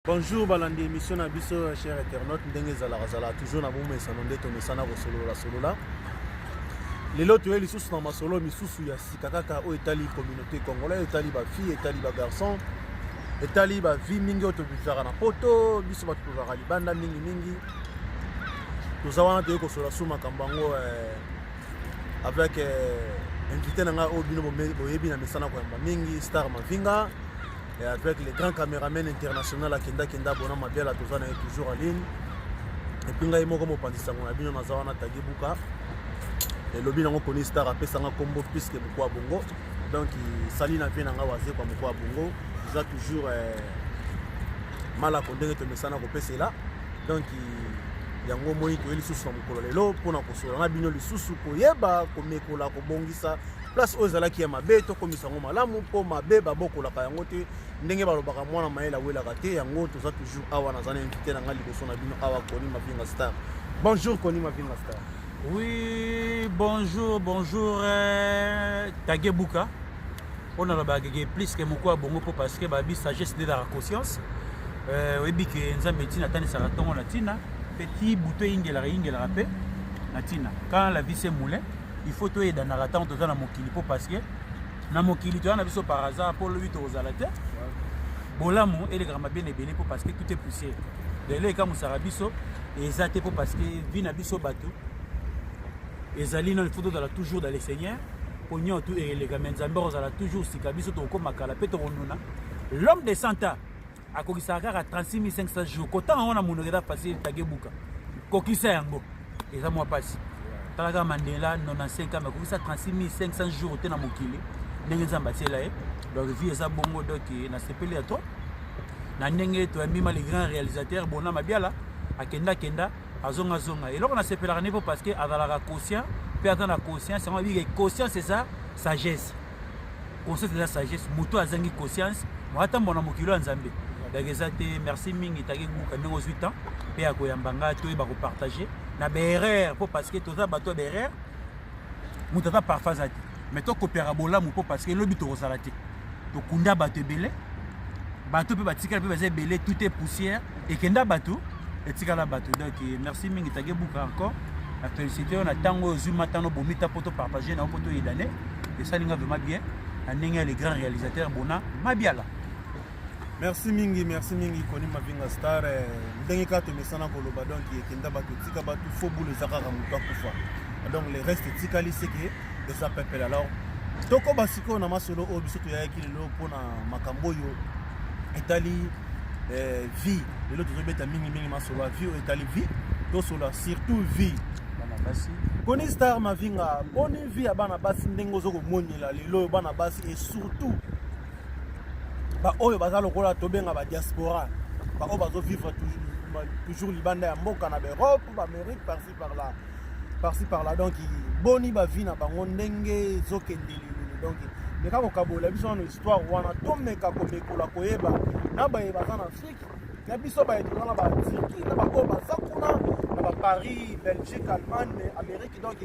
Bonjour, balandi émission na biso cher internaute ndenge zala toujours na bomo esano ndeto mesana ko solola. Lelo toye lisusu na masolo misusu ya sika kaka o etali communauté congolaise, etali ba fille, etali ba garçon, etali ba vie mingi oto bizara na poto, biso ba tuzara libanda mingi. Tozawana toye ko solola suma kambango avec invité na nga o bino boyebi na mesana ko mingi Star Mavinga. Et avec les grands caméramans internationaux à Kenda Bona Mabiala Tozana est toujours en ligne. Et puis ngai moko mopandisa ngona bino na zawana tagebuka. Et lobi nango koni Star apesa nga combo puisque mukwa bongo. Donc sali na vie nanga waze kwa mukwa bongo. Ils a toujours mala kondenge to mesana ko pesela. Donc yango moi to eli susu mukolo lelo pona kosola na bino lisusu koyeba komekola kobongisa place ozala ki ya mabe to komisa ngo malamu po mabe babokola ka yango te ndenge balobaka mwana maela wela kate yango toza toujours awa na zana invité na ngali koso na bino awa Koni Mavinga Star. Bonjour Koni Mavinga Star. Oui, bonjour Tagebuka. On a la bague plus que moko bongo po parce que babi sagesse de la conscience. Webi ke nzambe tina tani saraton la tina petit bouton ingela rapé la tina. Quand la vie se moulin il faut tout dans la attente dans la mokili parce que na mokili tu as biso par hasard pour le 8 aux alates bolamo et les gramma bien belé parce que tout est poussière de les comme sarabiso et exacté pour parce que vie na biso bateau et zalina il faut dans la toujours dans les seigneurs pognon tout et les gamins zambos à la toujours si kabiso to comme makala peto ronona l'homme de Santa a kokisaka à 36 500 jours quand on a monogeda passer Tagebuka kokisa yango et ça moi passe Talaga Mandela 95 ans mais ça 36 500 jours te na mokili ndenge nzamba tsela donc vie eza bongo donc na sepeli à toi na ndenge to mima les grands réalisateurs bona mabiala akenda azonga et là on a sepeli à niveau parce que azala conscient peut attendre la conscience on dit que conscience c'est ça sagesse conscience c'est la sagesse moto azangi conscience moi ata mbona mokili ya nzambe donc ezate merci mingi Tagebuka ndenge 8 ans pe akoyambanga to ba ko partager na berrer pour parce que toza bato berrer mutata parfois zati mais to kopera bola mu parce que lobi to rosalati to kunda bato belé bato pe batika pe bazé belé tout est poussière et kenda bato et tikala bato donc merci mingi Tagebuka encore la félicité on a tango zuma tano bomita poto partager na poto yedane et ça linga vraiment bien aninga les grands réalisateurs bona mabiala. Merci mingi Koni Mavinga Star ndenge ka to mesana ko loba donc kenda bato tika bato fo boule zakaka muto akufa donc les restes tikali c'est que de ça pepela alors toko basiko na masolo o biso to yaki lelo pona makambo yo etali vie lelo to beta mingi masolo vie etali vie to sola surtout vie bana basi Koni Star Mavinga boni vie ya bana basi ndenge zo ko monyela lelo bana basi et surtout ba oyo baza lokola tobenga ba diaspora ba oyo bazo vivre toujours libanda ya mboka na Europe ba Amérique par-ci par-là donc boni ba vie na bango ndenge zokendeli donc mais kako kabola biso na histoire wana tomeka komekola koyeba na ba baza na Afrique na biso ba eto na ba Turquie na ba ko baza kuna na ba Paris Belgique Allemagne Amérique donc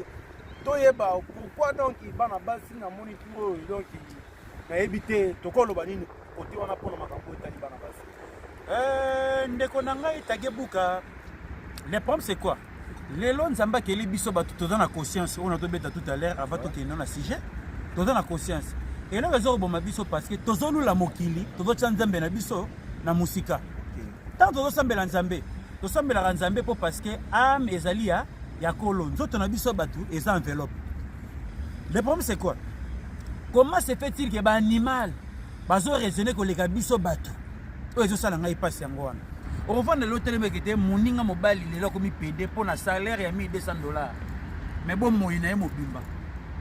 toyeba pourquoi donc bana basi na moni pour donc na ebité tokoloba nini côté on a pour makambo etali bana basi ndeko na ngai Tagebuka le problème c'est quoi lelo nzamba keli biso bato toza na conscience on a to beta tout à l'heure avant to kena na sujet toza na conscience et là raison bon ma biso parce que tozo lula mokili tozo tsa nzambe na biso na musika tant tozo sambela nzambe to sambela nzambe po parce que âme ezali ya kolo nzoto na biso bato eza enveloppe. Le problème c'est quoi comment se fait-il que ba animal bazo raisonner ko leka biso bato ozo sala ngai passe yango wana on va dans l'hôtel mais était moninga mobile lelo ko mi PD pour na salaire ya $1200 mais bon moyena e mobimba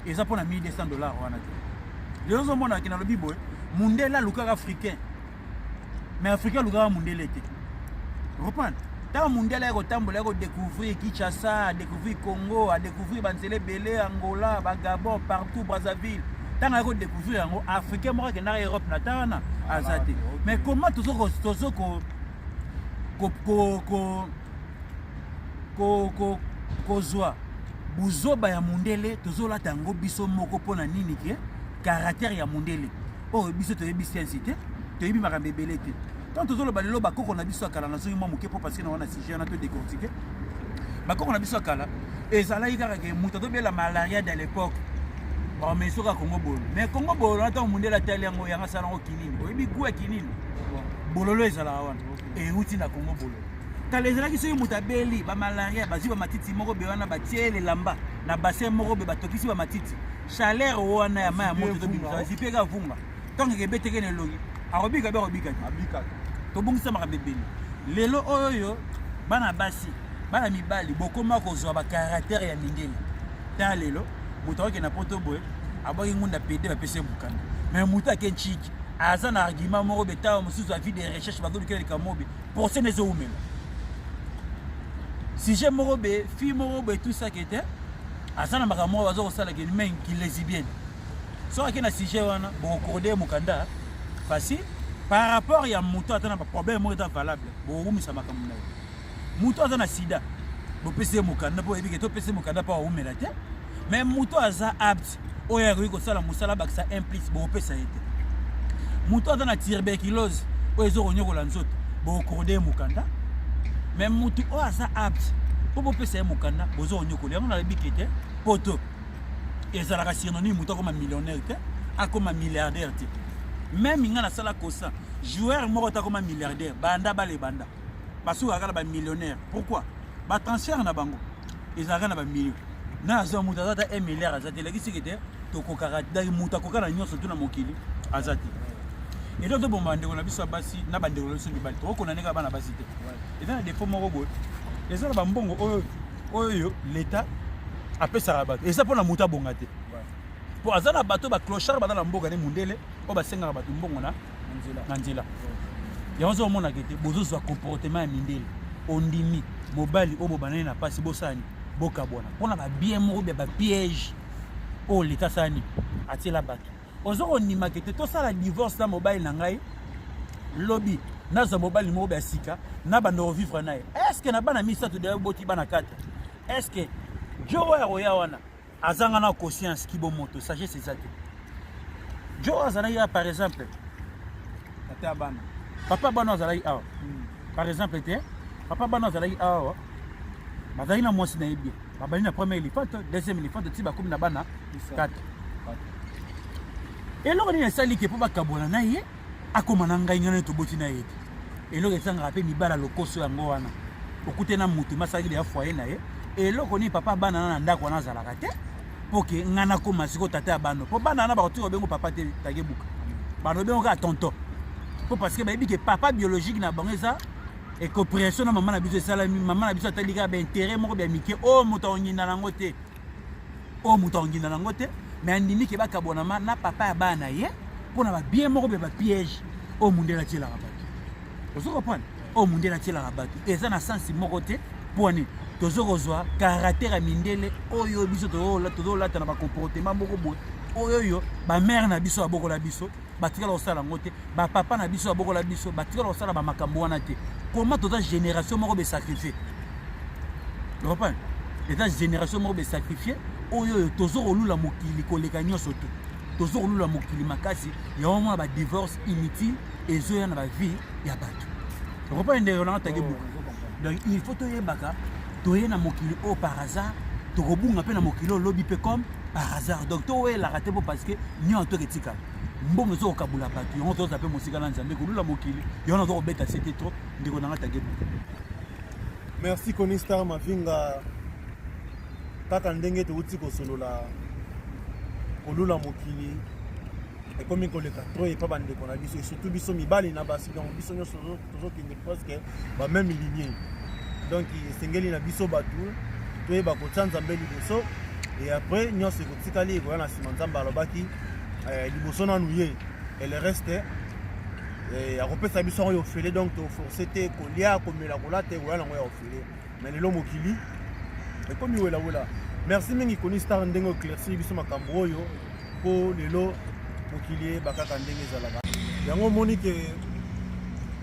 eza pour na $1200 wana te lelo zo mona kina lo bibo mundela luka africain mais africain luka mundela te reprendre ta mundela ko tambola ko découvrir Kinshasa à découvrir Congo à découvrir Banzele Belé Angola Gabon partout Brazzaville tant à découvrir en africain moi qui na Europe natana azate mais comment tozo kozwa buzoba ya mundele tozola tango biso moko pona nini ke caractère ya mundele oh biso to yebi science te to yebi makambe belete Tant que le balelo bako qu'on a vu ça kala na zoi moke pour parce que on a sujet on a tout décortiqué. Bako qu'on a vu ça kala et ça là il y a que muto bien la malaria de l'époque. Bon mais soka Congo bolo. Mais Congo bolo attend monde la télé ngo yanga sala ngo kinini. Oyebi ku kinini. Bololo ezala wana. Et uti na Congo bolo. Les gens qui sont mutabeli ba malaria ba ziba matiti moko be wana ba tiele lamba na bassin moko be batokisi ba matiti chaleur wana ya ma moto to bimisa zipeka vunga tant que beteke ne logi arobika be robika abika to bungisa maka bebeli lelo oyo bana basi bana mibali bokoma ko zo ba caractère ya mindeli ta lelo moto ke na poto boy aboyi ngunda pede ba pese bukana mais muta ke chiki aza na argument moko beta mususu a vie de recherche ba do ke kamobi pour ce nezo umela. Si j'ai morobé, fille morobé, tout ça qui était, à ça, on a moi, on a qui est lesbienne. Soit qu'il y a un sujet, on a accordé mon candidat, facile. Par rapport à Mouto, il y a un problème valable. Bon, ça m'a comme Mouto a un sida. Bon, PC mon candidat, pour éviter que PC mon candidat pas au mélate. Mais Mouto a un apte. Au héros, que ça, la moussala, ça implique, bon, ça a été. Mouto a un tuberculose. Au héros, on a un autre. Bon, accordé mon candidat. Mais mutu o asa apte pour pesa mukanda bozo onyokole on a bikete poto ezalaka synonyme mutu comme millionnaire te akoma milliardaire te même ngana sala kosa joueur moko ta comme milliardaire banda bale banda basu akala ba millionnaire pourquoi ba transfert na bango ezalaka na ba million na zo mutu ata 1 milliard azate leki sikete to kokara dai mutu kokara nyonso tuna mokili azate. Et donc, bon, on a vu ça basi, na bande de l'eau bali. Trop qu'on a négaba na basité. Et dans des fois, mon robot, les gens là, bon, l'État a fait ça rabat. Et ça pour la mouta bongate. Pour azana bateau, ba clochard, ba dans la mboga ne mundele, o ba senga bateau mbongona, nanzila. Et on se montre que bozo soit comportement mindele, ondimi, mobali, o bobane na pasi bosani, bokabona. On a bien mourir, ba piège. Oh, l'État sani, attire la bateau. On ni maquette tout ça la divorce dans mobile nangai lobby na za mobile mobile sika na bando vivre nae est-ce que na bana misa to de boti bana kata est-ce que Joe ya wana azanga na conscience ki bo moto sagesse ezate Joe azana ya par exemple tata bana papa bana azala awa par exemple te papa bana azala awa bazali na mwasi na yebi babali na premier éléphant deuxième éléphant de tiba comme na bana 4. Et là, on a sali qui est pour bakabona na ye akomana ngai ngana to boti na ye et là ça rappelle mi bala lokoso yango wana okute na mutu masali ya foyer na ye et là on papa bana na ndako na zala kate pour que ngana koma siko tata bano po bana na ba ko bengo papa te tagebuka bano bengo ka tonton pour parce que ba bi que papa biologique na bango ça et compréhension na maman na biso sala maman na biso talika ba intérêt moko ba mike o muta onyina na ngote o muta onyina na ngote. Mais andimi ke bakabonama na papa ya bana ye pona ba bien moko be ba piège o mundela tela rabatu. Ozo comprendre o mundela tela rabatu. Eza na sens moko te poni tozo kozwa caractère mindele oyo biso to la tana ba comportement moko boy. Oyo ba mère na biso aboko la biso batikala osala ngote ba papa na biso aboko la biso batikala osala ba makambo wana te. Comment tota génération moko be sacrifier. Tu comprends? Eta génération moko be sacrifier. Oyo tozo olula mokili koleka nyonso to tozo olula mokili makasi ya moment ba divorce inutile et zo na ba vie ya bato tu comprends ndeko na tagi buku donc il faut to yebaka to ye na mokili o par hasard to kobunga pe na mokili lobi pe comme par hasard donc to we la raté parce que nyo to ketika mbongo zo kabula bato yo to zape mosika na nzambe kolula mokili yo na zo beta c'était trop ndeko na tagi buku. Merci Koni Star Mavinga. Kaka ndenge touti kosolola kolula mokili et comme koleka trop et pas bande ko na biso et surtout biso mibali na basi donc biso nyoso tozo kinde presque ba même lignée donc sengeli na biso batu to ba ko tsanza mbeli biso et après nyoso ko tikali ko na simanzamba alobaki liboso na nuye et le reste et a repesa biso yo fele donc to forcer te ko lia ko mela ko la te ko na yo fele mais le mokili. Et comme voilà. Merci mingi Koni Star ndengo éclairci biso makambo oyo po lelo mokili bakaka ndenge zalaka. Yango moni ke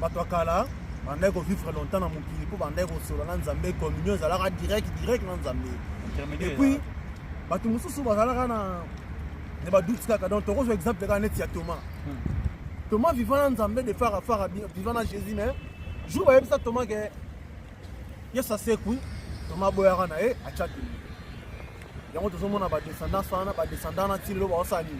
bato kala bandai ko vivre longtemps na mokili po bandai ko sola na nzambe communion zalaka direct na nzambe. Et puis bato mususu bazalaka na ne ba doute kaka donc toko exemple ka net ya Thomas. Thomas vivant Nzambe de faire vivant à Jésus mais jour ba yebisa Thomas que yesa seku Thomas boyara na e achaki yango tozomona ba descendants wana ba descendants na tilo ba osali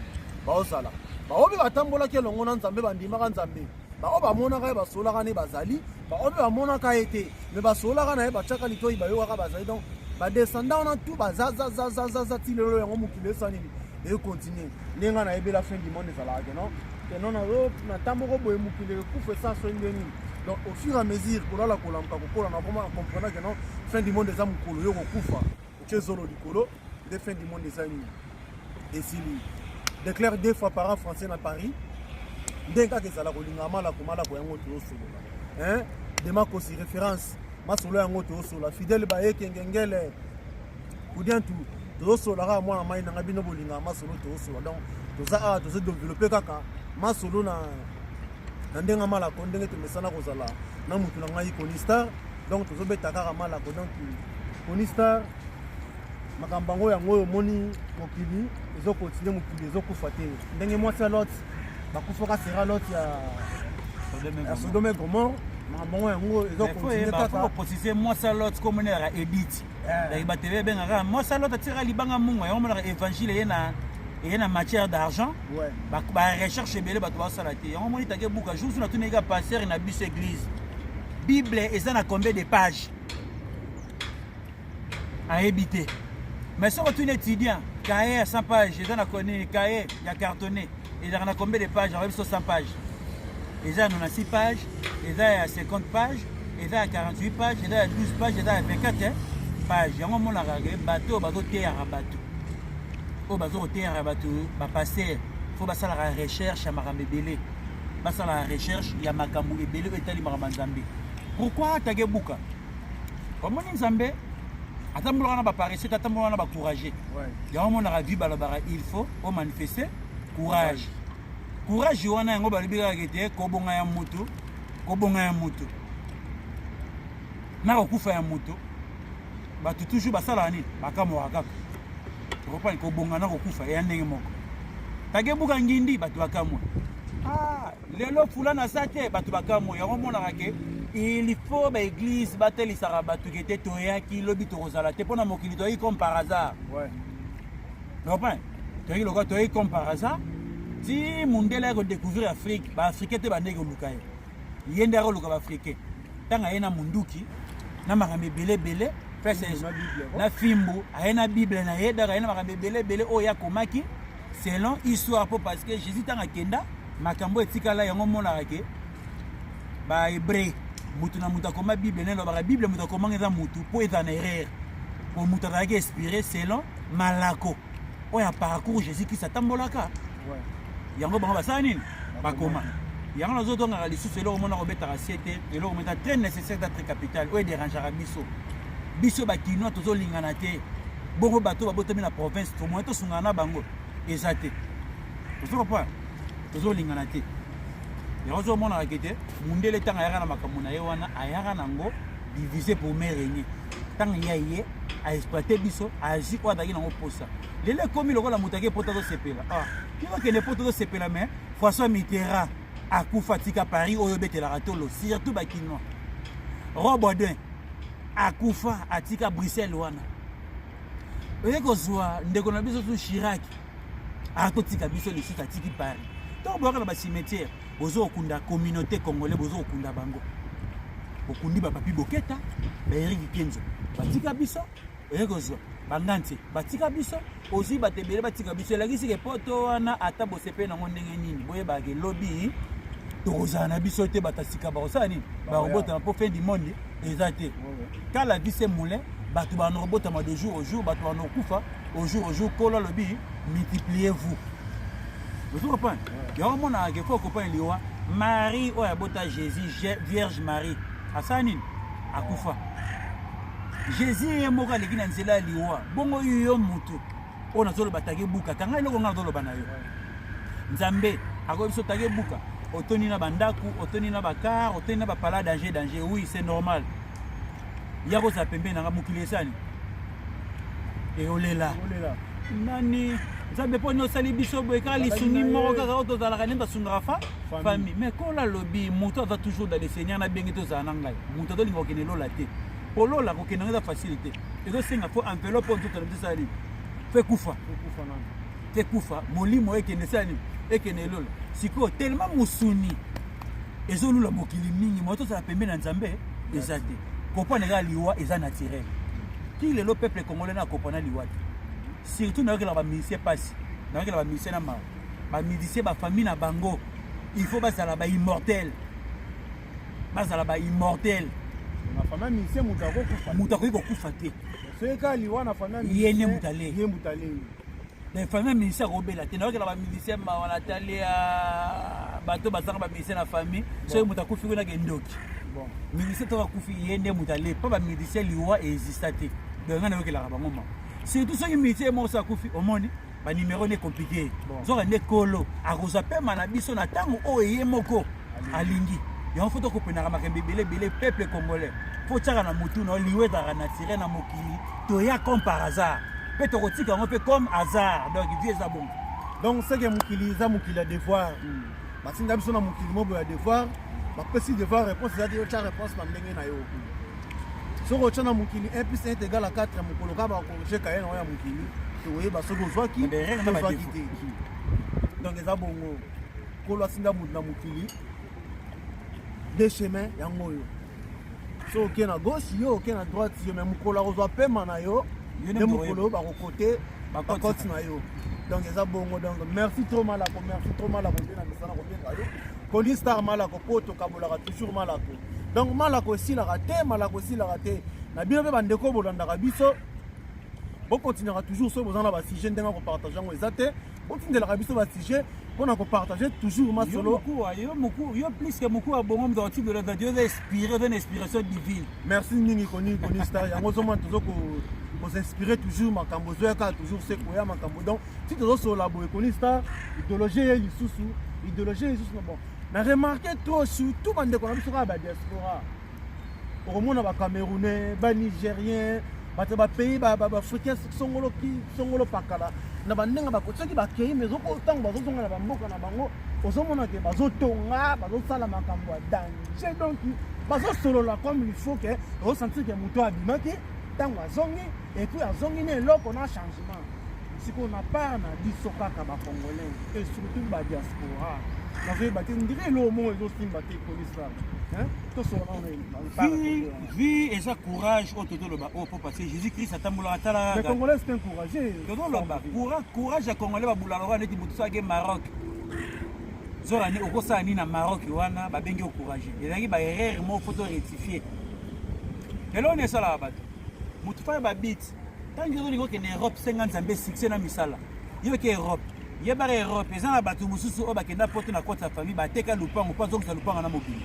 ba osala ba obi batambola ke longo na Nzambe bandimaka Nzambe ba oba mona ka ba sola ka ne bazali ba obi ba mona ka ete mais ba sola ka na e ba chaka litoi ba yo ka bazali donc ba descendants na tout ba za tilo yango mukile sani et continuer nenga na ebe la fin du monde ezalaka ke non que non na tamboko boye mukile kufa ça so ndeni donc au fur et à mesure pour la kolamka kokola na vraiment comprendre que non fin du monde eza mukolo yo kokufa okezolo likolo de fin du monde eza nini esili déclare 2 fois par an français na Paris ndenga kezala kolinga mala ko yango to solo hein de ma kosi référence masolo yango to solo fidèle ba ekengengele kudien tout tozosolaka mwana mai nanga bino bolinga masolo tozosola donc toza tozodeveloppe kaka masolo na ndenga malako ndenge tomesana kozala na mutu na ngai Konistar donc tozobeta kaka malako donc Konistar makambo yango yango oyo omoni mokili ezokontinue mokili ezokufa te ndenge mwasi ya Lot bakufaka sera Lot ya Sodome et Gomorrhe makambo yango ezokontinue kaka opposise mwasi ya Lot komonelaka Edith donc batebe bengaka mwasi ya Lot atira libanga mungu yango monaka évangile ye na matière d'argent ba recherche ebele bato basala te yango moni take buka jour sur na tuneka pasteur na biso église bible eza na combien de pages à éviter mais si on est étudiant cahier à 100 pages eza na connaît cahier ya cartonné eza na combien de pages avec 100 pages eza na 6 pages eza à 50 pages eza à 48 pages eza à 12 pages eza à 24 pages yango mona ka bato bato te ya bato o bazo terre bato ba passer faut basala la recherche ya makambo ebele basala la recherche ya makambo ebele etali makambo Nzambe pourquoi tage buka comme Nzambe atambola na ba paresser atambola na ba courager ya on a vu balabara il faut au manifester courage wana yango balibika kete ko bonga ya mutu na okufa ya mutu bato toujours basala nini makambo akaka Ropa ko bongana ko kufa ya ndenge moko. Tage buka ngindi batu bakamwa. Lelo fulana sate batu bakamwa ya romona rake. Il faut ba église bateli sara batu kete toya ki lobi to rozala te pona mokili to comme par hasard. Ouais. Ropa. Toyi loka toyi comme par hasard. Si mundela ko découvrir Afrique, ba africain te ba ndenge lukaye. Yenda ko luka ba africain. Tanga yena munduki na makambe belé na fimbo ayena bible na yeda ayena makambo belé oya komaki selon histoire parce que Jésus tanga kenda makambo etikala yango mona rake ba hébreu mutu na mutu akoma bible nelo ba bible mutu akoma ngeza mutu po eza na erreur po mutu rake inspiré selon malako oya parcours Jésus qui s'atambolaka yango bango basala nini bakoma yango nazotonga lisusu eloko mona kobetaka siete eloko meta très nécessaire d'être capital oyo dérangera biso bakinois tozolingana te bongo bato babotami na province to moto sungana bango eza te tozokopa tozolingana te yango mona rakete mundele tanga yaka na makambo na ye wana ayaka nango diviser pour me régner tanga ye a exploiter biso aji kwa daki nango posa lele komi lokola mutake poto to sepela kiko kene poto to sepela mais François Mitterrand akufa tika Paris oyo betela ratolo surtout bakinois Robodin akufa atika Bruxelles wana oyeko zwa ndeko na biso tu Chirac atotika biso le site atiki Paris to boka na ba cimetière bozo okunda communauté congolais bozo okunda bango okundi ba papi Boketa ba Eric Kenzo batika biso oyeko zwa banganti batika biso ozi batebele batika biso elakisi ke poto wana ata bosepe na ndenge nini boye ba ke lobby tokozana biso te batasika ba osani ba robota na po fin du monde ezate quand la vie c'est moulin bato ba robota ma de jour au jour bato ba kufa au jour kola lobby multipliez-vous vous comprenez ya mona ke faut comprendre liwa Marie o ya bota Jésus Vierge Marie asani akufa Jésus est mort à l'église nzela liwa bongo yo mutu ona zolo batage buka kanga eloko nga zolo bana yo Nzambe akobiso tage buka otoni na bandaku otoni na bakar otoni na bapala danger oui c'est normal yako sa pembe na mukili sani e olela nani nzambe mpo ni osali biso boye kaka lisungi moko kaka oyo tozalaka nde basungaka famille mais kola lobi moto aza toujours dans le seigneur na bengi tozala na ngai moto azolinga kokende lola te po lola kokende ngo eza facile te ezosenga fo enveloppe oyo nzotala biso sali fe kufa molimo ekende sali ekende lola sikoyo tellement mosuni ezolula mokili mingi moto tozala pembeni na nzambe eza te kopana kaka liwa eza naturel ki lelo peuple congolais na kopana liwa te surtout nayokela bamusicien pasi nayokela bamusicien na mawa bamusicien bafamille na bango il faut bazala baimmortel moto akoki kokufa te ye nde mutale famille musicien akobela te nayokela bamusicien mawa natali ya bato bazanga bamusicien na famille soki moto akufi kuna kendoki musicien to akufi ye nde mutale mpo bamusicien liwa exista te donc nga nayokelaka bango mawa surtout soki musicien moko so akufi omoni banimero ne compliqué zoka nde kolo akozwa pema na biso na ntango oyo ye moko alingi yango fo tokopenaka makambo ebele peuple congolais fo tiaka na motu na liwa ezalaka naturel na mokili toya comme par hasard mpe tokotika yango mpe comme hasard donc vie eza bongo donc seke mokili eza mokili ya devoir batinda biso na mokili moko ya devoir bapesi devoir réponse eza te otya réponse na ndenge na yo soki otya na mokili 1 plus 1 égale à 4 mokolo kaka bakorejeka ye na oyo ya mokili toyeba soki ozwaki te donc eza bongo kolo asinda motu na mokili de chemin yango oyo so oke na gauche yo oke na droite yo me mokolo akozwa pema na yo nde mokolo bakokote bakoti na yo donc eza bongo donc merci trop malako nde na misana kobenga yo Koni Star malako po tokabolaka toujours malako donc malako esilaka te na bino mpe bandeko bolandaka biso bokontinuaka toujours soki boza na basujet ndenge kopartage yango eza te botindelaka biso basujet mpona kopartage toujours masolo yo plus que moku ya bongo moto akoti de radio eza inspiré eza na inspiration divine merci mingi Koni Star yango ozomona tozo kosinspire toujours makambo ozoyaka toujours se koya makambo donc si tozosolola boye Koni Star idéologie ye lisusu na bon na remarqué trop surtout bandeko na biso kaka badiaspora okomona bacamerounais banigérien bato bapays baafricain songolo pakala na bandenge bakoti soki bakei mais ntango bazozonga na bamboka na bango ozomona ke bazotonga bazosala makambo ya danger donc bazosolola comme il faut ke osentir ke moto abimaki ntango azongi et puis azongi na eloko na changement sikoyo na part na biso kaka bacongolais et surtout badiaspora nazoyeba te ndire elomo ezosimba te Koni Star vie eza courage oyo tozoloba oyo mpo parce que jésus christ atambolaka talaka congolais c'est encouragé tozoloba courage ya congolais babulalaka neti moto soki maroc zolani okosala nini na maroc wana babengi ocourage ezalaki baerreur moko fo to rectifie lelo oni esalaka bato moto faya babit ntango ozolinga okende europe senga nzambe succès na misala yoki europe yebaka europe eza na bato mosusu oyo bakenda poto na kota ya famille bateka lupango mpo azongisa lupanga na mokili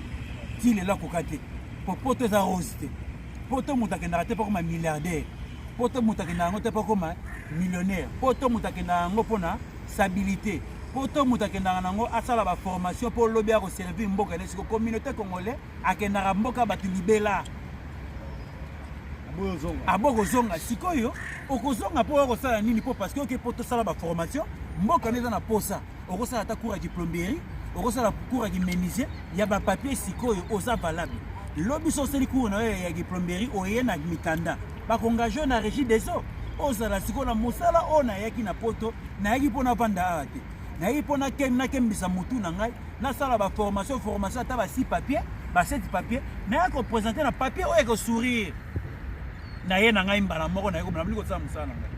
ti lelo akoka te po poto eza rose te poto moto akendaka te mpo koma milliardaire poto moto akendaka yango te mpo koma millionnaire poto moto akendaka yango mpona stabilité poto moto akendaka nango asala baformation mpo lobi akoservir mboka ne siko communauté congolais akendaka mboka bato libela abokozonga sikoyo okozonga mpo okosala nini mpo parce que oke mpo tosala baformation mboka no eza na posa okosala ata cours ya diplomberie okosala cours ya menuisier ya bapapier sikoyo oza valable lobi so osali cours na yo ya diplomberie oye na mikanda bakongage na régie des eaux ozala sikoyo na mosala oyo nayaki na poto nayaki mpo navanda awa te nayaki mpo nakembisa motu na ngai nasala baformation ata basi papier baseti papier nayaki kopresente na papier oyo ekosourire na ye na ngai mbala moko na ye komona bili kosala mosala na ngai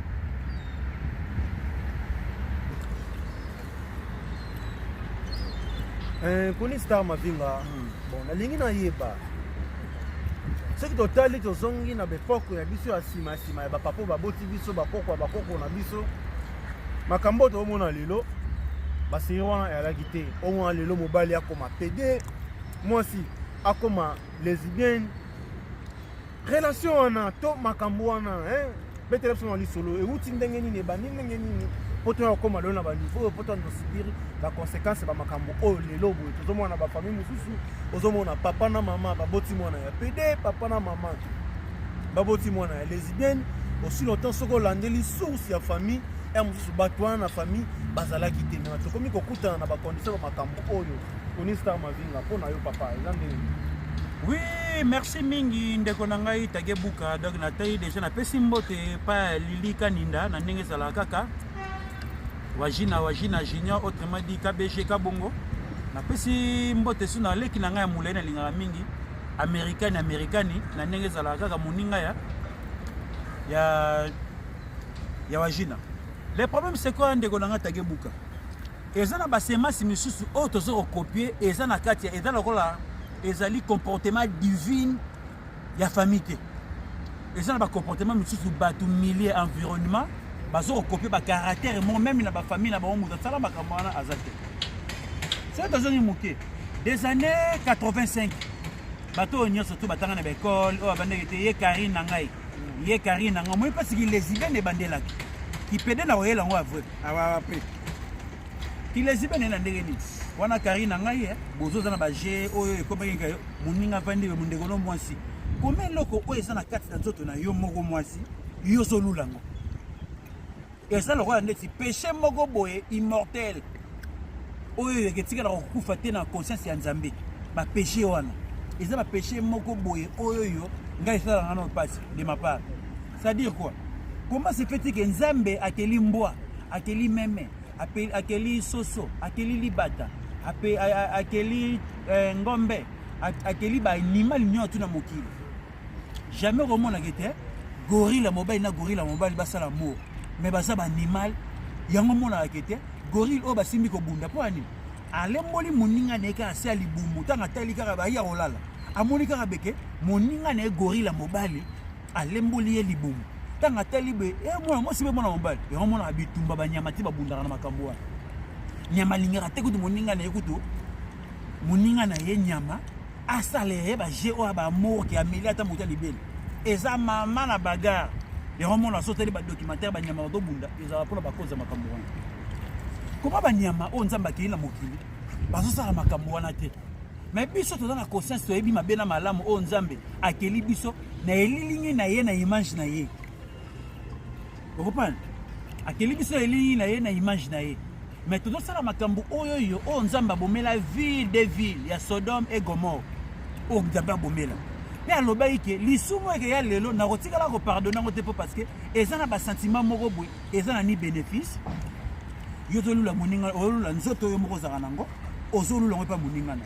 Koni Star mavinga bon nalingi nayeba soki totali tozongi na bepoko ya biso ya nsima ya bapapa baboti biso bakoko na biso makambo oyo toomona lelo basiri wana eyalaki te omona lelo mobali akoma pede mwasi akoma lesbienne relation wana to makambo wana betele biso na lisolo euti ndenge nini ebandi ndenge nini po to akoma lelo na baniveau oyo po to andosibiri baconséquence bamakambo oyo lelo boye tozomona bafamille mosusu ozomona papa na mama baboti mwana ya pede papa na mama baboti mwana ya lesbienne aussi longtemps soki olandeli source ya famille mosusu bato wana na famille bazalaki te me tokomi kokutana na bacondition bamakambo oyo Onistar Mavinga mpo na yo papa eza ndenge. Oui, merci mingi ndeko na ngai Tagebuka. Donc na tayi déjà na pesi mbote pa Lili Kaninda na ndenge ezala kaka wajina junior autrement dit KBG Kabongo na pesi mbote suna leki na ngai ya mulai na lingaka mingi amerikani na ndenge ezala kaka moninga ya wajina. Le problème c'est quoi ndeko na ngai Tagebuka? Eza na basemasi misusu oyo tozo copier eza na kati eza lokola ezali comportement divin ya famille te. Eza na ba comportement misusu batu milieu environnement bazo copier ba caractère mon même na ba famille na ba mutu sala makambo wana azate. C'est tozo ni moké des années 85 bato nyonso to batanga na ba école o abandeki te ye Karine na ngai moi parce que les ibene bandelaki qui pédé na oyela ngo avre awa pe qui les ibene na ndenge ni wana Karine na ngai bozo za na ba G oyo ekomaki ngayo muninga vandi be mundeko no mwasi kome loko oyo eza na kati na nzoto na yo moko mwasi yo zolulango eza lokola ndeti péché moko boye immortel oyo eketikala kokufa te na conscience ya Nzambe ba péché wana eza ba péché moko boye oyo yo ngai sala ngano passe de ma part. C'est-à-dire quoi? Comment se fait-il que Nzambe akeli mbwa, akeli meme, akeli soso, akeli libata, akeli ngombe, akeli ba animal nyoto na mokili. Jamais romona kete gorilla mobile na gorilla mobile basala mo. Mais basa ba animal yango mona kete gorille o basimbi ko bunda po ani. Alemboli moninga neka asa libumu tanga tali kaka ba ya olala. Amoni kaka beke moninga na gorilla mobile alemboli ye libumu tanga tali be mwana mosi be mwana mobile yango mona bitumba banyama ti babundaka na makambo wana nyama lingaka te kutu moninga na ye kutu moninga na ye nyama asale ba je o ba mort ki ameli ata moto libele eza mama na bagarre yango mona soteli ba documentaire banyama do bunda eza pona bakoza makambo wana koma banyama o Nzamba ki na mokili bazosala makambo wana te. Mais biso toza na conscience to yebi mabena malamu o Nzambe akeli biso na elilingi na ye na image na ye. Vous comprenez? Akeli biso elilingi na ye na image na ye. Mais tozo sala makambo oyo yo o Nzamba bomela ville des villes ya Sodome et Gomorrhe. O Nzamba bomela. Mais aloba ike lisumu eke ya lelo na kotikala ko pardonner ngote po parce que eza na ba sentiment moko boy eza na ni bénéfice. Yo tolula moninga olula nzoto yo moko zaka nango ozolula ngo pa moninga na.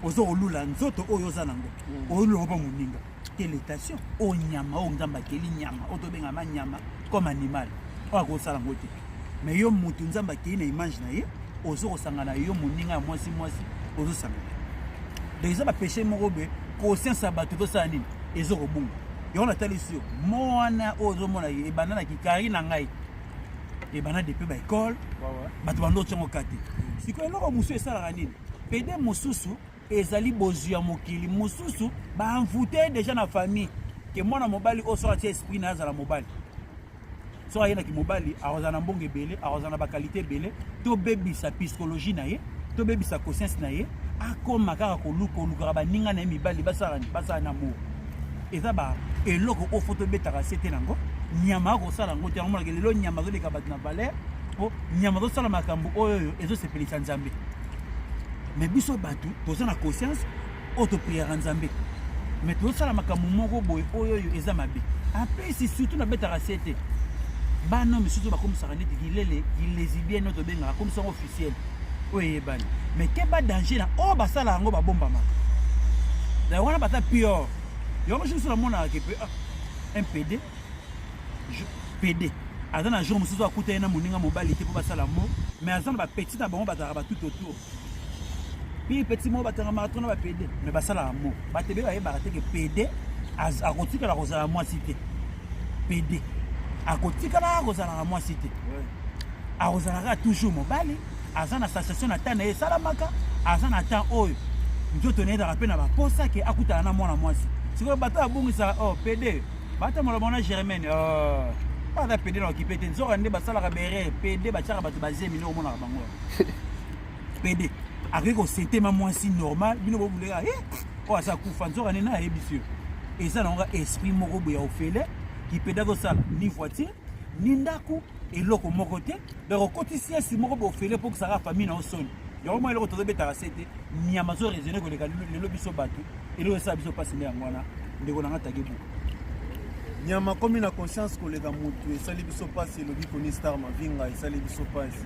Ozo olula nzoto oyo za nango olula pa moninga quelle station o nyama o Nzamba keli nyama o to benga ma nyama comme animal o ko sala ngote mais yo mutu Nzamba keli na image na ye ozo kosangana yo moninga mwasi ozo sangana déjà ba péché moko be conscience abatu to sa nini ezo kobunga yo na tali sio mwana ozo mona ye banana ki Karine na ngai e bana depuis ba école batu bando tshongo kati siko eloko musu esala nini pede mususu ezali bozu ya mokili mususu ba envoûté déjà na famille que mwana mobali o so atia esprit na azala mobali so ayena ki mobali arozana mbonge belé arozana ba qualité belé to bebisa psychologie na ye to bebisa conscience na ye akoma kaka koluka ba ninga na mibali basala na mo eza ba eloko o photo betaka sete nango nyama ko sala ngo te ngomala ke lelo nyama zo leka batna valeur o nyama zo sala makambo oyo ezo sepelisa Nzambe. Mais biso batu toza na conscience auto prière Nzambe mais toza la makambo moko boy oyo eza mabe après c'est surtout na beta rasete bano misusu ba comme ça neti kilele lesbienne auto benga comme ça officiel oye bani mais ke ba danger na o ba sala ngo ba bomba ma da wana bata pure yo mo juste la mona ke un PD PD azana jour misusu akuta na moninga mobali te po ba sala mo mais azana ba petit na bango ba tout autour. Puis petit mot batanga marathon ba PD mais basala mo batebe ba yebaka te ke PD akotika la kozala moi cité PD akotika la kozala moi cité akozala toujours mobali azana sensation na tana e salamaka azana temps oyo njoto ne da rapena ba posa ke akuta na mwana mwasi siko bata abungisa oh PD bata mo bona Germaine pas da PD na occupé te nzora nde basala ka bere PD ba tshaka bato bazemi no mona bango PD avec au système mwasi normal bino bo bulega o asa kufa nzora ne na ebisio et ça na esprit moko boya ofele qui pédago sala ni voiture ni ndaku eloko moko te bakokotisi esi moko bofele mpo kozala famille na osoni yango mwa eloko tozobetaka se te nyama zo raisonne koleka lelo biso bato eloko esala biso mpasi nde yango wana ndeko na nga tage buku nyama komi na conscience koleka motu esali biso mpasi elobi Koni Star Mavinga esali biso mpasi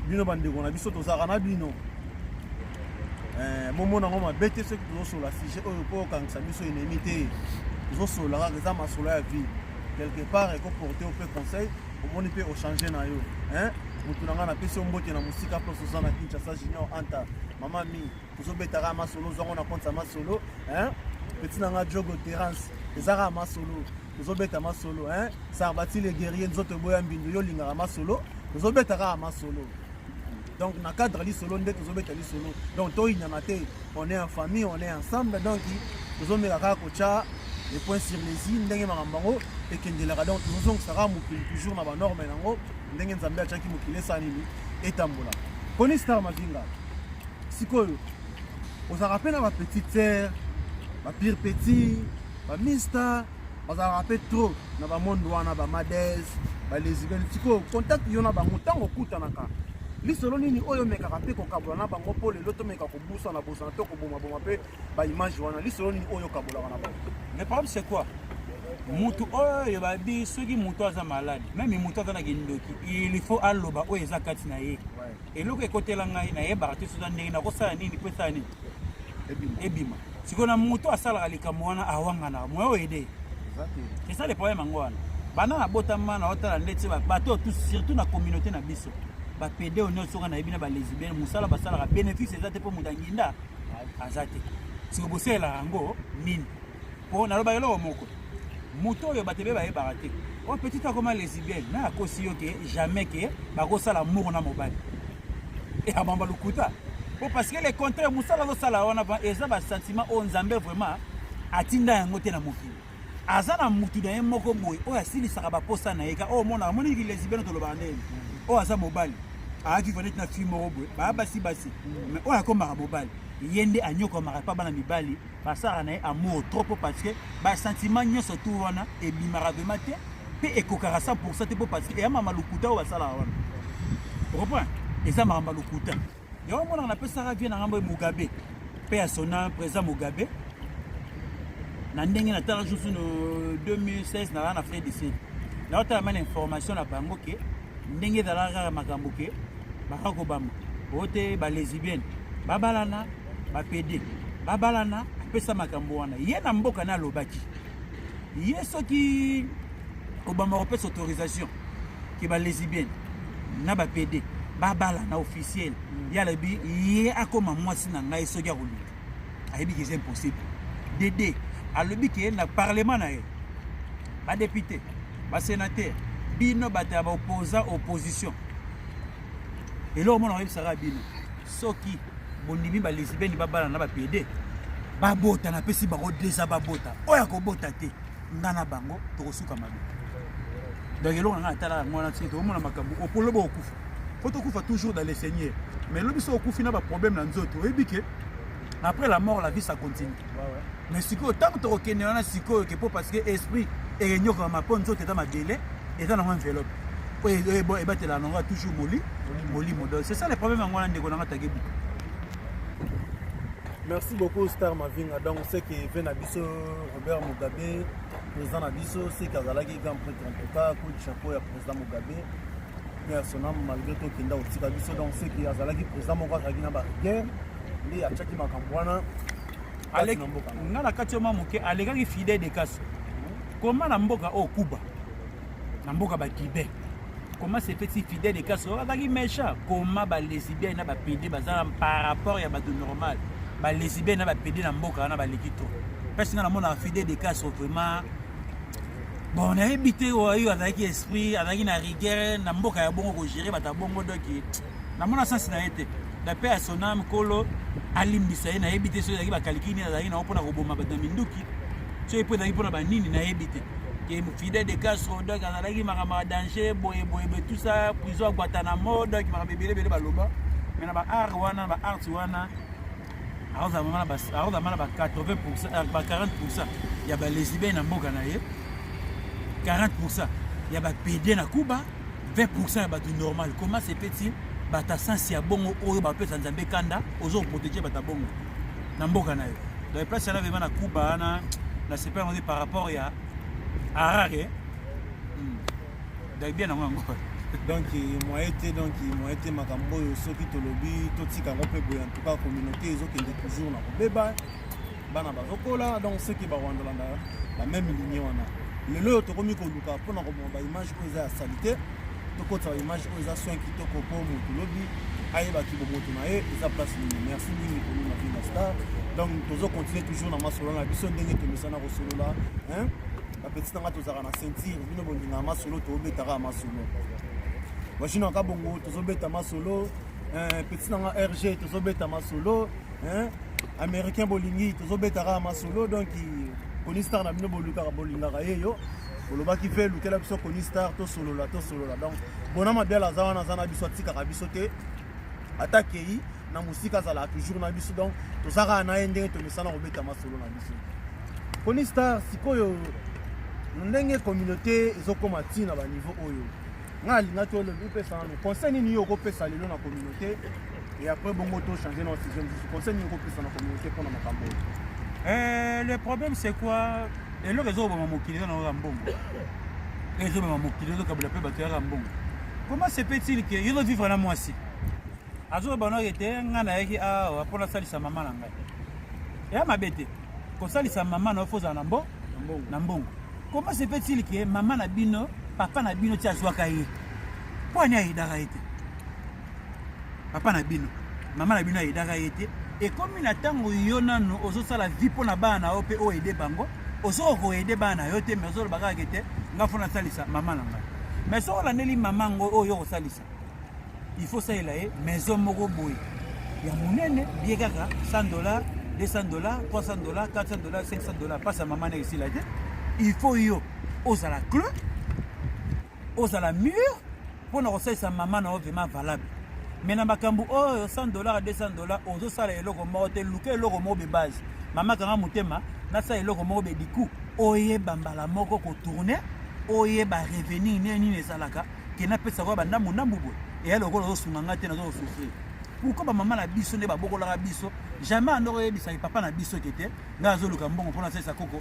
bino bandeko na biso tozalaka na bino momona ngo mabe te soki tozosola sujet oyo mpo okangisa biso enemi te tozosola kaka eza masolo ya vie quelque part ekoporte ope conseil omoni mpe ochange na yo motu na ngai napesi yo mbote na mosika mpo soza na Kinshasa Junior Anta mama mi tozobetaka masolo ozwango na konte ya masolo petit na ngai Jogo Terence ezaka masolo tozobeta masolo Sarbati le guerrier nzoto boya mbindu yo lingaka masolo tozobetaka masolo donc na cadre lisolo nde tozobeta lisolo donc toyinyana te on est en famille on est ensemble donc tozomeka kaka kotia les points sur les i ndenge makambo yango ekendelaka donc tozozongisaka mokili toujours na banorme yango ndenge nzambe atiaki mokili esa nini etambola Koni Star Mavinga sikoyo ozalaka mpe na bapetite sere bapire petit bamista bazalaka mpe trop na bamonde wana bamadese balesibene sikoyo contact yo na bango ntango okutanaka lisolo nini oyo omekaka mpe kokabola na bango mpo lelo tomeka kobusana bosana to kobomaboma mpe baimage wana lisolo nini oyo okabolaka na bango le problème c'est quoi mutu oyo babi soki mutu aza malade même mutu aza na kindoki il faut aloba oyo eza kati na ye eloko ekotela ngai nayebaka te soza ndenge nakosala nini mpo esala nini ebima sikoyo na mutu asalaka likambo wana awanganaka moya oyo ede c'est ça le problème yango wana bana nabotama na otala ndeti bato surtout na communauté na biso bapede oyo nyonso soka nayebi na balesbienne mosala basalaka bénéfice eza te mpo moto anginda aza te siko bosalelaka yango nini mpo nalobaka eloko moko moto oyo bato ebe bayebaka te oyo petit akoma lesbienne na akosi yo ke jamais ke bakosala moko na mobali abamba lokuta po parce que le contraire mosala azosala wana eza basentiment oyo nzambe vraiment atinda yango te na mokili aza na mutu na ye moko boye oyo asilisaka baposa na ye ka oyo omonaka moniki lesbienne tolobaka ndeni oyo aza mobali ayaki vaneti na fille moko boye baya basi mais oyo akomaka mobali ye nde anyokomaka mpa bana mibali basalaka na ye amour trop po parce que basentiment nyonso tu wana ebimaka vraimen te mpe ekokaka 100% te po parce que eya mama lokuta oyo basalaka wana okomprendre eza makambo ya lokuta yango omonaka napesaka vie na ngambo Mugabe mpe ya sona président Mugabe na ndenge natala juste no 2016 na Afrique du Sud naotala mana information na bango ke ndenge ezalaka kaka makambo ke baka kobamba ote balesbienne babalana bapede babalana apesa makambo wana ye na mboka na alobaki ye soki obama kopesa autorisation ke balesbienne na bapede babalana officiel ye alobi ye akoma mwasi na ngai soki akolinga ayebi ke eza impossible dede alobi ke na parlement na ye badepute basénateur bino bato ya baopposa opposition eloko mona oyebisaka bino soki bondimi balesbienne babala na bapede babota napesi bango deja babota oyo akobota te nga na bango tokosuka mabe donc eloko nanga atalaka yango wana soki tokomona makambo opoloba okufa po tokufa toujours dans le Seigneur mais lobi so okufi na baproblème na nzoto oyebi ke après la mort la vie ça continue mais sikoyo ntango tokokende wana sikoyo ke po parce que esprit erenyokama mpo nzoto eza mabele eza nango enveloppe oyo ebatela nango toujours molimo donc c'est ça le problème yango wana ndeko nanga tage buku. Merci beaucoup Star Mavinga. Donc c'est que vient biso Robert Mugabe président na biso c'est kazalaki grand prêtre en tout cas coup de chapeau ya président Mugabe personnel malgré tout kinda otika biso donc c'est que azalaki président moko azalaki na ba guerre ndi achaki makambo wana alek nga na kati ma moke alekaki fidèle de casse comment na mboka o Kuba na mboka ba Tibet comment c'est fait si fidèle de casse azalaki méchant comment ba lesbienne na ba pédé bazala par rapport ya ba normal ba lesbienne na ba pédé na mboka na ba lekito parce que na mona fidèle de casse vraiment bon na habité oyo azalaki esprit azalaki na rigueur na mboka ya bongo ko gérer bata bongo donc na mona sens na été la paix à son âme kolo alimbisa ye na habité so ezalaki ba kalikini azalaki na opona koboma bato minduki so epo ezalaki pona ba nini na habité que fidèle de Castro donc azalaki makambo danger boye tout ça prison Guantanamo donc makambo ebele baloba mais na ba art wana ba art wana aoza mama ba 80% ba 40% ya ba lesbienne na mboka na ye 40% ya ba PD na Cuba 20% ya bato normal. Comment se fait-il bata sens ya bongo oyo bapesa nzambe kanda ozo protéger bata bongo na mboka na yo. Donc place là vraiment na Cuba na c'est pas par rapport ya Harare. Donc bien na ngo. Donc moi été makambo yo soki tolobi totika ngo pe boya en tout cas communauté ezokende toujours na kobeba bana bazokola donc ceux qui bawandala la même lignée wana lelo tokomi koluka pona komba image ko za salité tokota image ko za soin kitoko po mutu lobi ayeba ki bo mutu na ye eza place ni merci mingi ko na Vina Star donc tozo continuer toujours na masolo na biso ndenge tomesana ko solo là hein la petite nga tozaka na sentir bino bondinga masolo to betaka masolo washino ka bongo tozo beta masolo petit nga RG tozo beta masolo hein américain bolingi tozo betaka masolo donc Konistar na bino boluka bolinga yeyo boloba ki fait lukela biso Konistar to solo la donc bonama bela zawana zana biso tika ka biso te attaque yi na musika zala toujours na biso donc tozaka na ende to misana ko beta masolo na biso Konistar sikoyo ndenge communauté ezokoma tina ba niveau oyo ngali na to le pesa no conseil ni yo ko pesa lelo na communauté et après bongo to changer notre système conseil ni yo ko pesa na communauté pour na makambo. Le problème c'est quoi? Et le réseau va m'occuper dans le rambon. Le réseau va m'occuper dans le rambon. Comment se fait-il que il doit vivre là moi aussi? Azo bano était ngana yaki pour la salle sa maman nanga. Et ma bête. Ko salle sa maman na foza na mbongo. Comment se fait-il que maman na bino, papa na bino ti azwa kaye? Pour nya idara été. Papa na bino, maman na bino idara été. Et comme il attend yona no ozo sala vie pour na bana ope o aider bango ozo ko aider bana yote mais ozo baka kete nga fona salisa maman nanga mais so la neli maman ngo o yo salisa il faut ça elaye maison moko boy ya munene bien kaka $100 $200 $300 $400 $500 pas sa maman ici là il faut yo oza la clé oza la mur pour na sa maman na vraiment valable. Mais na makambu oh $100 $200 ozo sala eloko moko te luka eloko moko be base mama kanga motema na sa eloko moko be diku oye bambala moko ko tourner oye ba revenir nini nesalaka ke na pesa kwa banda munambu bo et eloko zo sunganga te na zo souffrir pourquoi ba mama na biso ne ba bokola ka biso jamais andoko yebisa papa na biso kete nga zo luka mbongo pona sa koko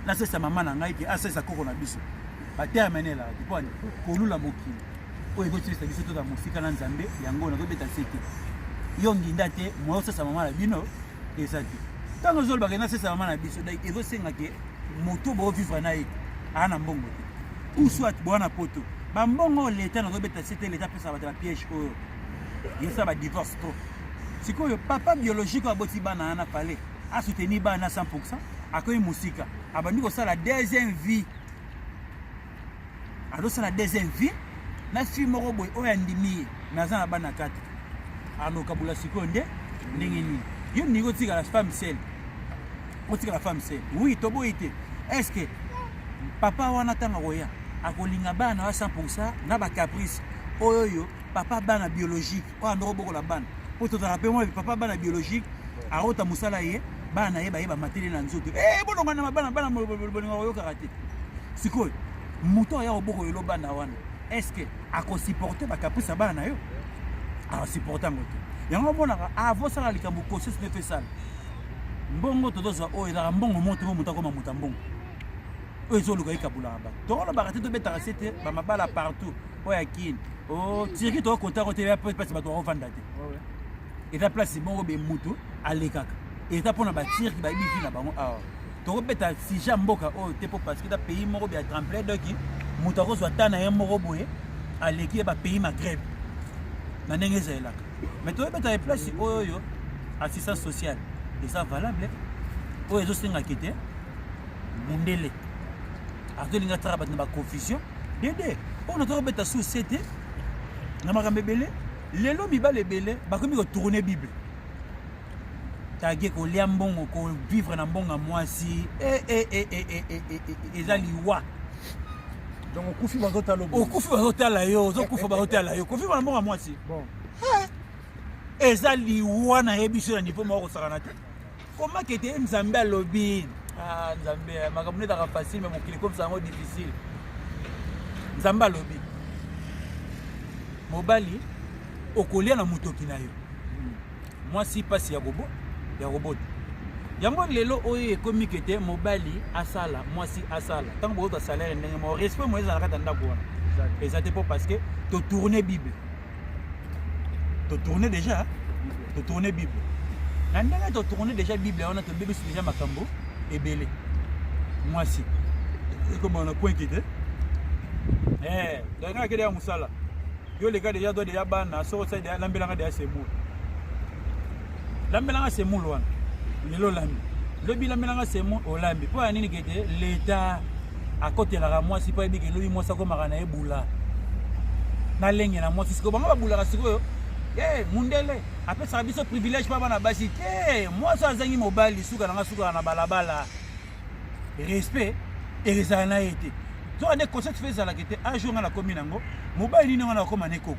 na sa mama na ngai ke asa koko na biso ba terminer là tu vois ko lula mokili oyo ekotilisa biso to na mosika na nzambe yango nazobeta sete yo nginda te moyo sasa mama na bino eza te ntango ozolobaka na sasa mama na biso dai ezosenga ke moto boovivre na ye ana mbongo te ou soit bwana poto bambongo leta nazobeta sete leta apesa bato na piège oyo yesa badivorce to sikoyo papa biologique aboti bana ana pale asoutenir bana 100% akoyi mosika abandi kosala deuxième vie adosala deuxième vie na fi moko boy oya ndimi naza na bana kati ano kabula sikonde ndenge nini yo niko tika la femme seule otika la femme seule oui to boyite est-ce que papa wana tanga koya akolinga bana wa 100% na ba caprice oyo papa bana biologique o andoko boko la bana poto ta rappel moi papa bana biologique arota musala ye bana ye ba matele na nzoto bono bana bolinga yo karate sikoyo muto ya oboko yelo bana wana. Est-ce que à supporter ba caprice bana na yo a supporter ngoto yango bonaka avo sala likambo ko se fait ça mbongo todoza o ila mbongo moto mo mutako ma mutambongo o ezoluka ikabula ba to la barate to betaka sete ba mabala partout o ya kin o tiki to konta ko te ya pese ba to revanda te et la place bongo be mutu alekaka et ta pona ba tire ki ba bifi na bango a to beta si jamboka o te po parce que da pays moko be tremblé donc mutako so tana ye moko boye aleki ba pays Maghreb na ndenge ezalaka mais to beta place oyo assistance sociale et ça valable o ezo senga kete mundele azolinga traba na ba confusion dede on a to beta société na makambe belé lelo mibale belé bakomi ko tourner bible tagé ko liambongo ko vivre na mbonga mwasi ezaliwa donc okufi bazotala yo ozokufa bazotala yo kofi na mbonga mwasi bon ezaliwa na yebiso na niveau moko sakana te comment que te nzambe alobi nzambe makambo netaka facile mais mokili comme ça ngo difficile nzambe alobi mobali okolia na mutoki na yo mwasi pasi ya robot yango lelo oyo ekomi kete mobali asala mwasi asala tant que salaire ndenge mo respect mo ezala kata ndako wana exactement pour parce que to tourner bible to tourner déjà na ndenge to tourner déjà bible on a to bible déjà makambo ebele mwasi comme on a point kete donc akede ya musala yo les gars déjà doit déjà bana so ça déjà lambelanga déjà c'est mou lambelanga c'est mou loin lelo lambi lobi lambelanga c'est mou olambi po anini kete l'état à côté la mwasi pa ebike lobi mwasa ko makana ebula na lenge na mwasi siko banga babula siko mundele après ça biso privilège pa bana basi te mwasa azangi mobali suka na balabala respect et rezana été to ane concept fait ça la kete a jour na commune ngo mobali ni ngana koma ne koko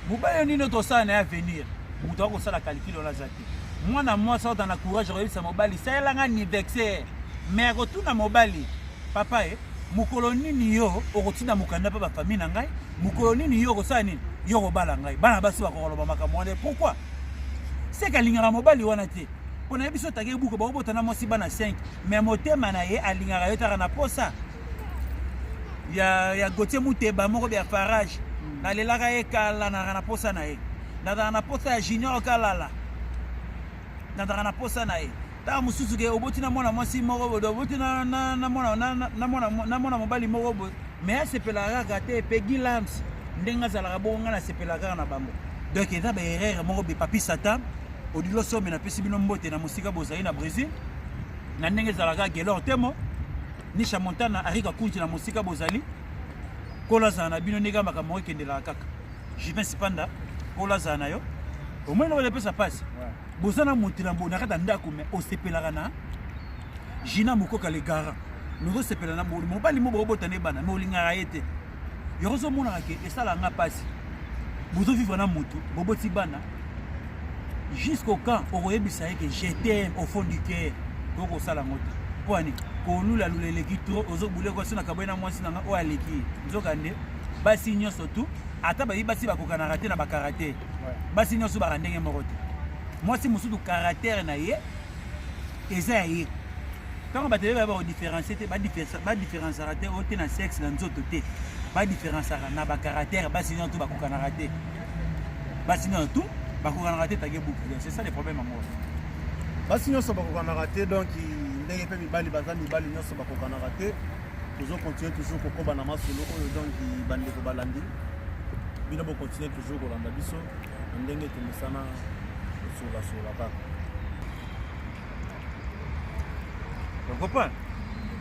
mobali ni to ça na avenir muto ko sala calcul la zati mwana mwasa dans la courage réussir mobali ça la ngani vexer mais retourna mobali papa mukolo nini yo okotinda mukanda pa ba famille na ngai mukolo nini yo ko sa nini yo ko bala ngai bana basi ba ko loba makamone pourquoi c'est que lingara mobali wana te on a biso tage buko ba obota na mosi bana 5 mais motema na ye alingara yo tara na posa ya gote muteba moko bya farage na lelaka e kala na posa na ye na posa ya junior kalala na posa na ye ta mususu ke oboti na mwana mwasi moko bodo oboti na mwana mobali moko bodo mais sepela gate pegi lamps ndenga zala bonga na sepela na bango donc eza ba erreur moko be papi satan odilo somme na pesi bino mbote na musika bozali na Brésil na ndenge zala ga gelor temo nisha montana arika kunti na musika bozali kola za na bino nega makamoko kendela kaka jivin sipanda kola za na yo au moins no le pesa passe bozana motila mbona kata ndako me osepelaka na jina mokoka le gara nous sepela na mobali mo bobota ne bana me olingara yete yozo mona ke esala nga passe bozo vivre na moto boboti bana jusqu'au quand okoyebisa que je t'aime au fond du cœur toko sala ngota poani ko lula lulele kitro ozo bule ko sina kabena mwasi nanga o aleki nzokande basi nyoso tu ata ba basi bakokana raté na ba karaté basi nyoso ba randenge morote mwasi musudu caractère na ye eza ye quand ba tele ba différencier te ba différence raté o te na sexe na nzoto te ba différence na ba caractère basi nyoso tu bakokana raté basi nyoso tu bakokana raté tage boucle c'est ça les problèmes amour basi nyoso bakokana raté donc ndenge pe mibali bazali mibali nyoso bakokana raté toujours continuer toujours kokoba na masolo oyo donc bande ko balandi bino bo continuer toujours kolanda biso ndenge temisana sola pas donc comprendre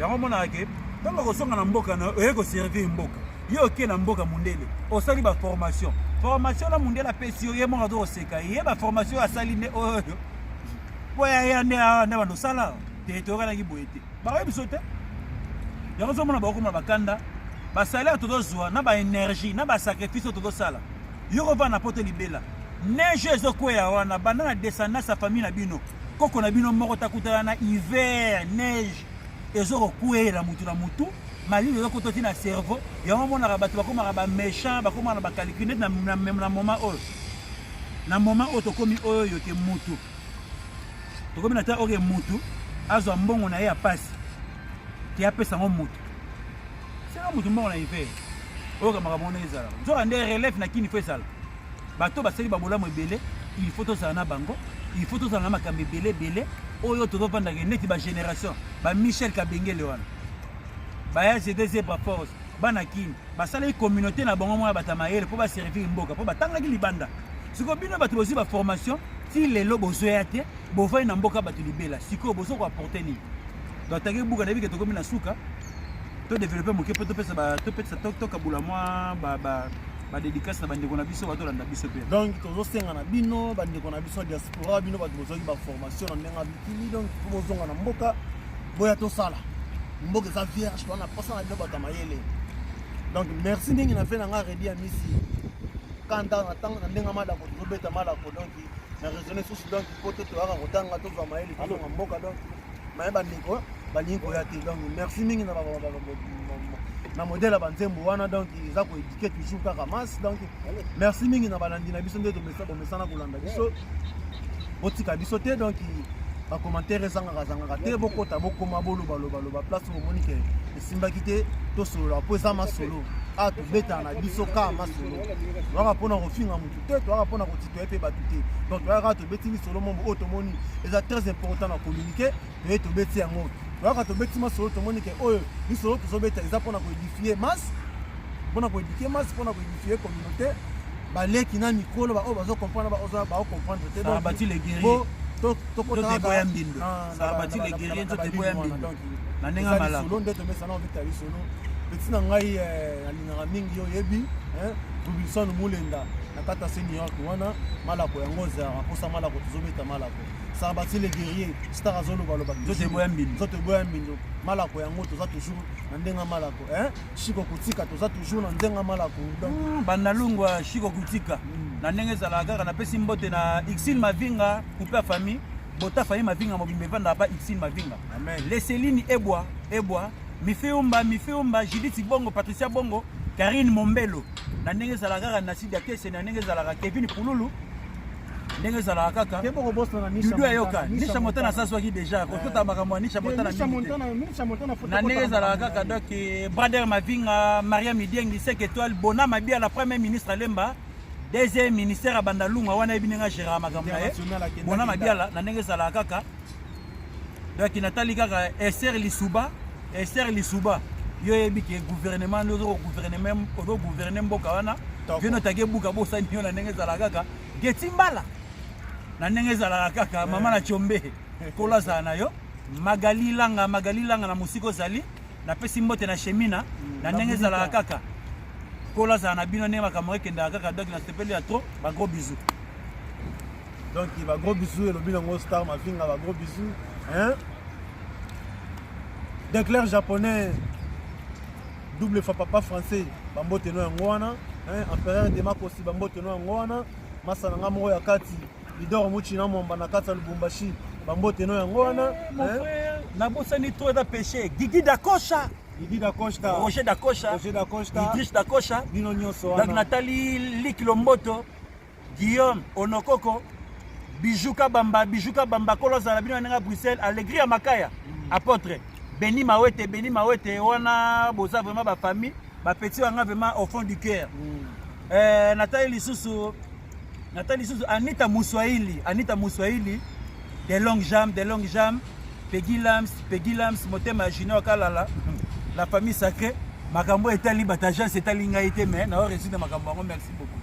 yango mona ke tango ko songa na mboka na eko servir mboka yo ke na mboka mundele osali ba formation na mundele pesi yo mo ngado seka ye ba formation asali ne oyo boya ya ne bando sala te to kana ki boete ba biso te yango zo mona ba ko ba kanda ba salaire to dozwa na ba énergie na ba sacrifice to dosala yo ko va na poto libela neige ezokwea wana banda na descendance sa famille na bino koko na bino moko takutana na hiver neige ezokwela mutu na mutu malili ezokototi na cerveau yango mona bato bakoma ba méchant bakoma na ba calculer na moment oyo tokomi oyo ke mutu tokomi na ta oke mutu azwa mbongo na ye ya pasi ti apesa ngo mutu sera mutu mbongo na hiver oyo kamaka mona ezala nzoka nde relève na kini fo ezala bato basali babolamu ebele il faut tozala na bango il faut tozala na makambo ebele oyo tozovandaka neti bagénération bamichel kabengele wana baya gd zebra force bana kini basalaki communauté na bango mwana bata mayele mpo baservir mboka mpo batangaki libanda sikoyo bino bato bozwi baformation ti lelo bozoya te bovai na mboka bato libela sikoyo bozo koaporte nini donc taki buka na bike tokomi na suka todeveloppe moke mpo topesa tokabula mwa badédicace na bandeko na biso batolanda biso mpe donc tozosenga na bino bandeko na biso diaspora bino bato bozwaki baformation na ndenge abikili donc po bozonga na mboka boya tosala mboka eza vierge wana posa na bino bato mayele donc merci ndenge na fe na nga redi ya misi kanda na ntango na ndenge malako tozobeta malako donc na raisonne susu donc po totoyaka kotanga tozwa mayele tozonga mboka donc maye bandeko balingi koya te. Donc merci mingi na modèle ya banzembo wana, donc eza koéduquer toujours kaka masse. Donc merci mingi na balandi na biso nde tomesana kolanda biso botika biso te. Donc bacommentaire ezangaka te, bokota bokoma boloba place bomoni ke esimbaki te tosolola po eza masolo a tobetana na biso kaka masolo toyaka mpona kofinga motu te, toyaka mpona kotitoye mpe batu te. Donc toyaka tobeti lisolo mombo oyo tomoni eza très important na communiquer, toye tobeti yango. Toyaka tobeti masolo tomoni ke oyo lisolo tozobeta eza mpona koédifie masse, mpona koédifie communauté, baleki na mikolo baoyo bazokomprendre baocomprendre te. Ça bâti les guerriers. Tokota boya mbindo. Ça bâti les guerriers, to te boya mbindo. Na nenga mala. Solo nde tomesana obeta lisolo. Petit na ngai alingaka mingi yo yebi, Robinson Mulenda na kata se New York wana malako yango zara kosa malako tozobeta malako. Ça bâti les guerriers, star azolo baloba. To te boya mbindo. To te boya mbindo. Malako yango toza toujours na ndenga malako, Shiko Kutika toza toujours na ndenga malako. Donc bandalungwa Shiko Kutika. Na ndenge ezalaka kaka napesi mbote na Ixil Mavinga coupe ya famille bota famille Mavinga mobimbe vanda ba Ixil Mavinga. Amen. Leselini Ebwa Mifeumba Judith Bongo Patricia Bongo Karine Mombelo na ndenge ezalaka kaka na Sidi Kese na ndenge ezalaka Kevin Pululu ndenge ezalaka kaka Kebo ko boss na Nisha Dudu Ayoka Nisha Montana saswaki déjà kokota makambo Nisha Montana na ndenge ezalaka kaka donc Brader Mavinga Maria Midiengi 5 étoiles Bona Mabia la première ministre Alemba deuxième ministère à Bandalunga wana ebinenga gérard makambo na ye Bona Mabia na ndenge ezalaka kaka donc Nathalie kaka Esther Lisuba yo yebi ke gouvernement no gouverner mboka wana vino take buka bosa nyo na ndenge ezalaka kaka Getimbala na ndenge ezalaka kaka mama na Chombe kola za na yo Magali Langa na musiko zali na pesi mbote na Shemina na ndenge ezalaka kaka kola za na bino ne makambo ekenda kaka donc na sepeli ya trop ba gros bisous. Donc ba gros bisous et le bilan star Mavinga ba gros bisous Déclare japonais double fois papa français bambote no yango wana empereur de Makosi bambote no yango wana masana nga moko ya kati lidoro muchi na momba na kati ya Lubumbashi bambote no yango wana na bosani trop da péché Gigi Dakocha Roger Dakocha Idriss Dakocha bino nyonso wana donc Nathalie Lik Lomboto Guillaume Onokoko Bijuka Bamba koloza la bino nga Bruxelles Allegri ya Makaya apôtre Beni Mawete wana boza vraiment ba famille ba petit wanga vraiment au fond du cœur. Nathalie Lisusu Anita Muswahili des longues jambes Peggy Lams Motema Junior Kalala la famille sacrée makambo etali batagence etali ngaité mais na reçu de makambo merci beaucoup.